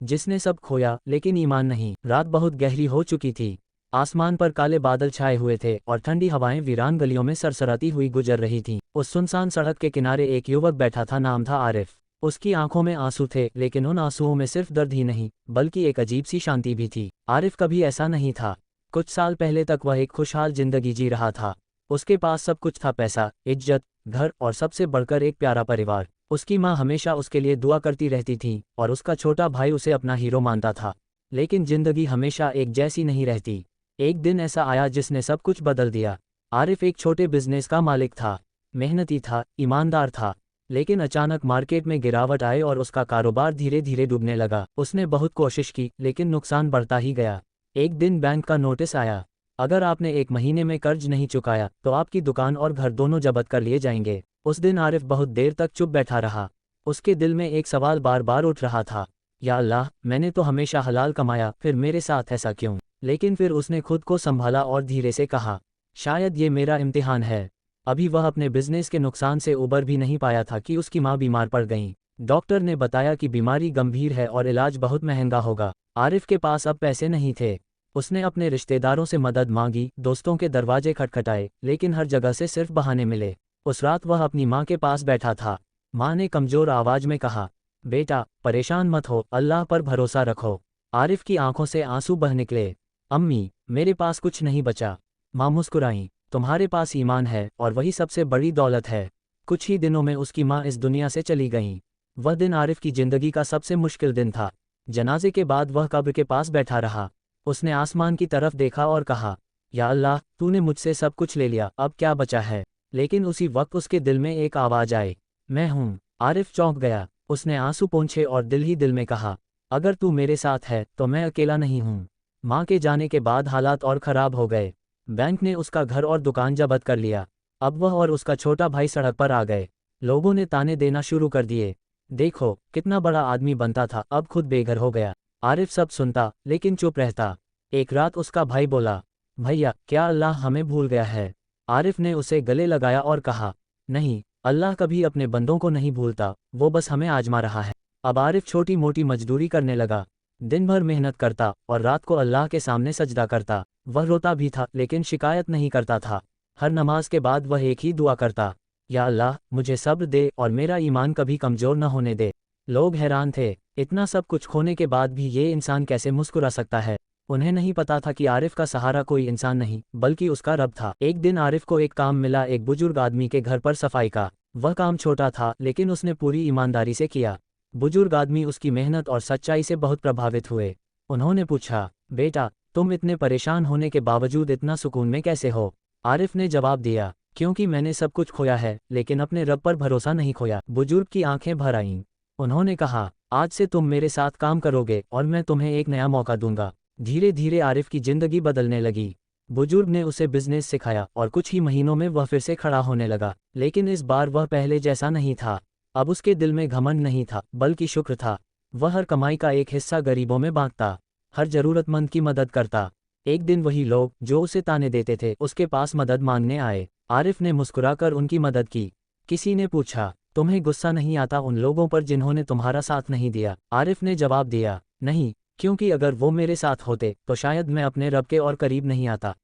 जिसने सब खोया लेकिन ईमान नहीं। रात बहुत गहरी हो चुकी थी। आसमान पर काले बादल छाए हुए थे और ठंडी हवाएं वीरान गलियों में सरसराती हुई गुजर रही थीं। उस सुनसान सड़क के किनारे एक युवक बैठा था, नाम था आरिफ। उसकी आंखों में आंसू थे, लेकिन उन आंसुओं में सिर्फ दर्द ही नहीं बल्कि एक अजीब सी शांति भी थी। आरिफ कभी ऐसा नहीं था। कुछ साल पहले तक वह एक खुशहाल जिंदगी जी रहा था। उसके पास सब कुछ था, पैसा, इज्जत, घर और सबसे बढ़कर एक प्यारा परिवार। उसकी माँ हमेशा उसके लिए दुआ करती रहती थी और उसका छोटा भाई उसे अपना हीरो मानता था। लेकिन जिंदगी हमेशा एक जैसी नहीं रहती। एक दिन ऐसा आया जिसने सब कुछ बदल दिया। आरिफ एक छोटे बिजनेस का मालिक था, मेहनती था, ईमानदार था। लेकिन अचानक मार्केट में गिरावट आई और उसका कारोबार धीरे धीरे डूबने लगा। उसने बहुत कोशिश की लेकिन नुकसान बढ़ता ही गया। एक दिन बैंक का नोटिस आया, अगर आपने 1 महीने में कर्ज नहीं चुकाया तो आपकी दुकान और घर दोनों जब्त कर लिए जाएंगे। उस दिन आरिफ बहुत देर तक चुप बैठा रहा। उसके दिल में एक सवाल बार बार उठ रहा था, या अल्लाह, मैंने तो हमेशा हलाल कमाया, फिर मेरे साथ ऐसा क्यों? लेकिन फिर उसने खुद को संभाला और धीरे से कहा, शायद ये मेरा इम्तिहान है। अभी वह अपने बिजनेस के नुकसान से उबर भी नहीं पाया था कि उसकी माँ बीमार पड़ गई। डॉक्टर ने बताया कि बीमारी गंभीर है और इलाज बहुत महंगा होगा। आरिफ के पास अब पैसे नहीं थे। उसने अपने रिश्तेदारों से मदद मांगी, दोस्तों के दरवाजे खटखटाए, लेकिन हर जगह से सिर्फ बहाने मिले। उस रात वह अपनी माँ के पास बैठा था। माँ ने कमजोर आवाज में कहा, बेटा, परेशान मत हो, अल्लाह पर भरोसा रखो। आरिफ की आंखों से आंसू बह निकले। अम्मी, मेरे पास कुछ नहीं बचा। माँ मुस्कुराई, तुम्हारे पास ईमान है और वही सबसे बड़ी दौलत है। कुछ ही दिनों में उसकी माँ इस दुनिया से चली गईं। वह दिन आरिफ की जिंदगी का सबसे मुश्किल दिन था। जनाजे के बाद वह कब्र के पास बैठा रहा। उसने आसमान की तरफ देखा और कहा, या अल्लाह, तूने मुझसे सब कुछ ले लिया, अब क्या बचा है? लेकिन उसी वक्त उसके दिल में एक आवाज आई, मैं हूँ। आरिफ चौंक गया। उसने आंसू पोंछे और दिल ही दिल में कहा, अगर तू मेरे साथ है तो मैं अकेला नहीं हूँ। माँ के जाने के बाद हालात और खराब हो गए। बैंक ने उसका घर और दुकान जब्त कर लिया। अब वह और उसका छोटा भाई सड़क पर आ गए। लोगों ने ताने देना शुरू कर दिए, देखो कितना बड़ा आदमी बनता था, अब खुद बेघर हो गया। आरिफ सब सुनता लेकिन चुप रहता। एक रात उसका भाई बोला, भैया, क्या अल्लाह हमें भूल गया है? आरिफ ने उसे गले लगाया और कहा, नहीं, अल्लाह कभी अपने बंदों को नहीं भूलता, वो बस हमें आजमा रहा है। अब आरिफ छोटी मोटी मजदूरी करने लगा। दिन भर मेहनत करता और रात को अल्लाह के सामने सजदा करता। वह रोता भी था लेकिन शिकायत नहीं करता था। हर नमाज के बाद वह एक ही दुआ करता, या अल्लाह, मुझे सब्र दे और मेरा ईमान कभी कमजोर न होने दे। लोग हैरान थे, इतना सब कुछ खोने के बाद भी ये इंसान कैसे मुस्कुरा सकता है? उन्हें नहीं पता था कि आरिफ का सहारा कोई इंसान नहीं बल्कि उसका रब था। एक दिन आरिफ को एक काम मिला, एक बुजुर्ग आदमी के घर पर सफाई का। वह काम छोटा था लेकिन उसने पूरी ईमानदारी से किया। बुजुर्ग आदमी उसकी मेहनत और सच्चाई से बहुत प्रभावित हुए। उन्होंने पूछा, बेटा, तुम इतने परेशान होने के बावजूद इतना सुकून में कैसे हो? आरिफ ने जवाब दिया, क्योंकि मैंने सब कुछ खोया है लेकिन अपने रब पर भरोसा नहीं खोया। बुजुर्ग की आंखें भर आईं। उन्होंने कहा, आज से तुम मेरे साथ काम करोगे और मैं तुम्हें एक नया मौका दूंगा। धीरे धीरे आरिफ की जिंदगी बदलने लगी। बुजुर्ग ने उसे बिजनेस सिखाया और कुछ ही महीनों में वह फिर से खड़ा होने लगा। लेकिन इस बार वह पहले जैसा नहीं था। अब उसके दिल में घमंड नहीं था बल्कि शुक्र था। वह हर कमाई का एक हिस्सा गरीबों में बांटता, हर जरूरतमंद की मदद करता। एक दिन वही लोग जो उसे ताने देते थे उसके पास मदद मांगने आए। आरिफ ने मुस्कुराकर उनकी मदद की। किसी ने पूछा, तुम्हें गुस्सा नहीं आता उन लोगों पर जिन्होंने तुम्हारा साथ नहीं दिया? आरिफ ने जवाब दिया, नहीं, क्योंकि अगर वो मेरे साथ होते तो शायद मैं अपने रब के और करीब नहीं आता।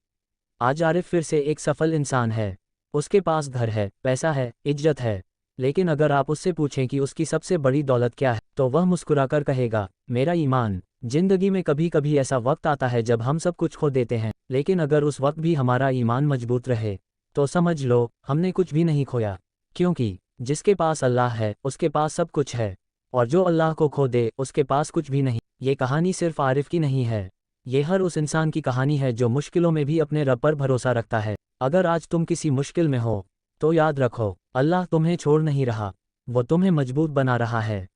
आज आरिफ फिर से एक सफल इंसान है। उसके पास घर है, पैसा है, इज्जत है। लेकिन अगर आप उससे पूछें कि उसकी सबसे बड़ी दौलत क्या है तो वह मुस्कुराकर कहेगा, मेरा ईमान। जिंदगी में कभी कभी ऐसा वक्त आता है जब हम सब कुछ खो देते हैं, लेकिन अगर उस वक्त भी हमारा ईमान मजबूत रहे तो समझ लो हमने कुछ भी नहीं खोया। क्योंकि जिसके पास अल्लाह है उसके पास सब कुछ है, और जो अल्लाह को खो दे उसके पास कुछ भी नहीं। ये कहानी सिर्फ आरिफ की नहीं है, ये हर उस इंसान की कहानी है जो मुश्किलों में भी अपने रब पर भरोसा रखता है। अगर आज तुम किसी मुश्किल में हो तो याद रखो, अल्लाह तुम्हें छोड़ नहीं रहा, वो तुम्हें मजबूत बना रहा है।